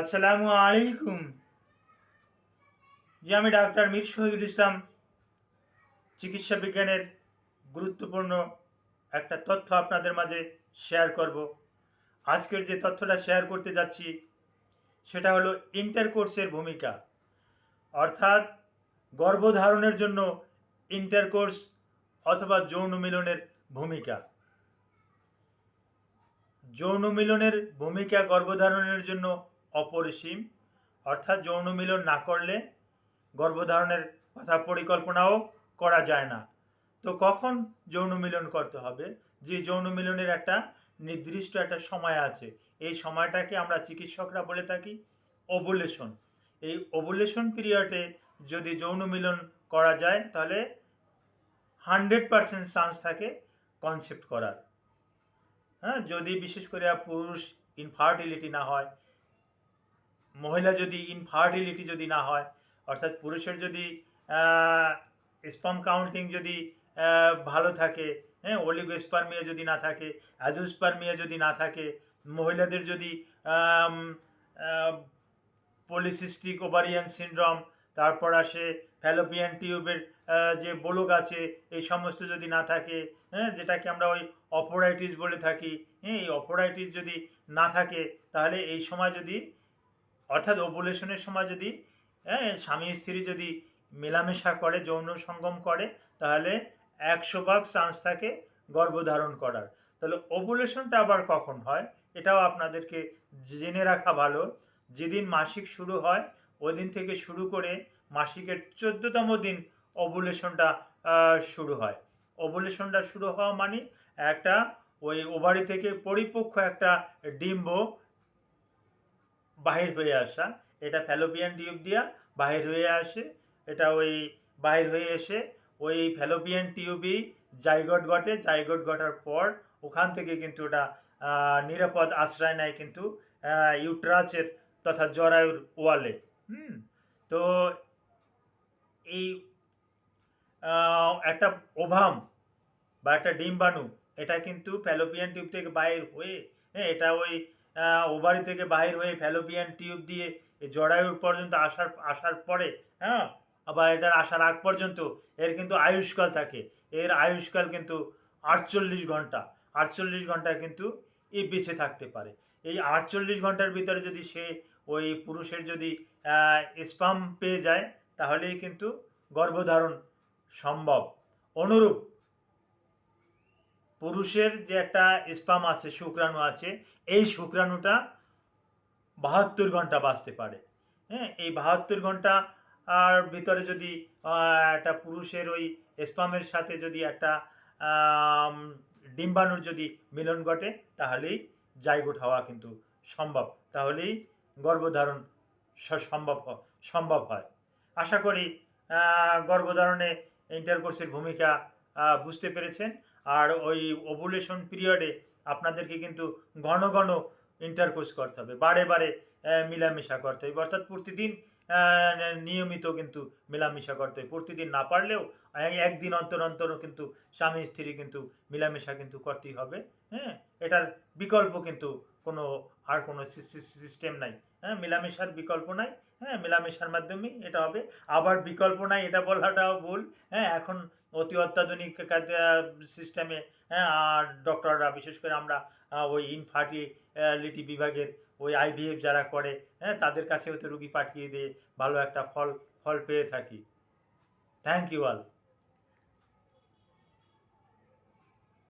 আসসালামু আলাইকুম। জি, আমি ডাক্তার মীর শহীদুল ইসলাম চিকিৎসা বিজ্ঞানের গুরুত্বপূর্ণ একটা তথ্য আপনাদের মাঝে শেয়ার করব। আজকের যে তথ্যটা শেয়ার করতে যাচ্ছি সেটা হলো ইন্টারকোর্সের ভূমিকা, অর্থাৎ গর্ভধারণের জন্য ইন্টারকোর্স অথবা যৌন মিলনের ভূমিকা। যৌন মিলনের ভূমিকা গর্ভধারণের জন্য অপরিসীম, অর্থাৎ যৌন মিলন না করলে গর্ভধারণের কথা পরিকল্পনাও করা যায় না। তো কখন যৌন মিলন করতে হবে? যে যৌন মিলনের একটা নির্দিষ্ট একটা সময় আছে, এই সময়টাকে আমরা চিকিৎসকরা বলে থাকি ওভুলেশন। এই ওভুলেশন পিরিয়ডে যদি যৌন মিলন করা যায় তাহলে 100% চান্স থাকে কনসেপ্ট করার। হ্যাঁ, যদি বিশেষ করে পুরুষ ইনফার্টিলিটি না হয়, মহিলা যদি ইনফার্টিলিটি যদি না হয়, অর্থাৎ পুরুষের যদি স্পার্ম কাউন্টিং যদি ভালো থাকে, হ্যাঁ, অলিগোস্পার্মিয়া যদি না থাকে, অ্যাজোস্পার্মিয়া যদি না থাকে, মহিলাদের যদি পলিসিস্টিক ওভারিয়ান সিনড্রোম, তারপর আসে ফ্যালোপিয়ান টিউবের যে বোলক আছে, এই সমস্ত যদি না থাকে, হ্যাঁ, যেটাকে আমরা ওই অপোরাইটিস বলে থাকি, হ্যাঁ, এই অপোরাইটিস যদি না থাকে, তাহলে এই সময় যদি, অর্থাৎ ওভুলেশনের সময় যদি স্বামী স্ত্রী যদি মেলামেশা করে, যৌন সঙ্গম করে, তাহলে 100% চান্স থাকে গর্ভধারণ করার। তাহলে ওভুলেশনটা আবার কখন হয় এটাও আপনাদেরকে জেনে রাখা ভালো। যেদিন মাসিক শুরু হয় ওই দিন থেকে শুরু করে মাসিকের 14তম দিন ওভুলেশনটা শুরু হয়। ওভুলেশনটা শুরু হওয়া মানে একটা ওই ওভারি থেকে পরিপক্ক একটা ডিম্ব বাহির হয়ে আসা, এটা ফ্যালোপিয়ান টিউব দিয়া বাহির হয়ে আসে। এটা ওই বাহির হয়ে এসে ওই ফ্যালোপিয়ান টিউবই জাইগোট ঘটে, জাইগোট ঘটার পর ওখান থেকে কিন্তু ওটা নিরাপদ আশ্রয় নেয় কিন্তু ইউট্রাসের তথা জরায়ুর ওয়ালে। তো এই একটা ওভাম বা একটা ডিম্বাণু, এটা কিন্তু ফ্যালোপিয়ান টিউব থেকে বাইর হয়ে, হ্যাঁ, এটা ওই ওভারি থেকে বাহির হয়ে ফ্যালোপিয়ান টিউব দিয়ে জরায়ুর পর্যন্ত আসার পরে, হ্যাঁ, আবার এটার আসার আগ পর্যন্ত এর কিন্তু আয়ুষ্কাল থাকে। এর আয়ুষ্কাল কিন্তু 48 ঘন্টা। 48 ঘন্টা কিন্তু বেঁচে থাকতে পারে। এই 48 ঘন্টার ভিতরে যদি সে ওই পুরুষের যদি স্পাম পেয়ে যায় তাহলেই কিন্তু গর্ভধারণ সম্ভব। অনুরূপ পুরুষের যে একটা স্পাম আছে, শুক্রাণু আছে, এই শুক্রাণুটা 72 ঘন্টা বাঁচতে পারে। হ্যাঁ, এই 72 ঘন্টা আর ভিতরে যদি একটা পুরুষের ওই স্পামের সাথে যদি একটা ডিম্বাণুর যদি মিলন ঘটে তাহলেই জাইগোট হওয়া কিন্তু সম্ভব, তাহলেই গর্ভধারণ সম্ভব সম্ভব হয়। আশা করি গর্ভধারণে ইন্টারকোর্সের ভূমিকা বুঝতে পেরেছেন। আর ওই ওভুলেশন পিরিয়ডে আপনাদেরকে কিন্তু ঘন ঘন ইন্টারকোর্স করতে হবে, বারে বারে মেলামেশা করতে হবে, অর্থাৎ প্রতিদিন নিয়মিত কিন্তু মেলামেশা করতে হবে। প্রতিদিন না পারলেও একদিন অন্তর অন্তর কিন্তু স্বামী স্ত্রী কিন্তু মেলামেশা কিন্তু করতেই হবে। হ্যাঁ, এটার বিকল্প কিন্তু কোনো সিস্টেম নাই। হ্যাঁ, মেলামেশার বিকল্প নাই। হ্যাঁ, মেলামেশার মাধ্যমেই এটা হবে। আবার বিকল্প নাই এটা বলাটাও ভুল। হ্যাঁ, এখন অতি অত্যাধুনিক সিস্টেমে, হ্যাঁ, আর ডক্টররা, বিশেষ করে আমরা ওই ইনফার্টিলিটি বিভাগের ওই আইভিএফ যারা করে, হ্যাঁ, তাদের কাছেও তো রুগী পাঠিয়ে দিয়ে ভালো একটা ফল পেয়ে থাকি। Thank you all.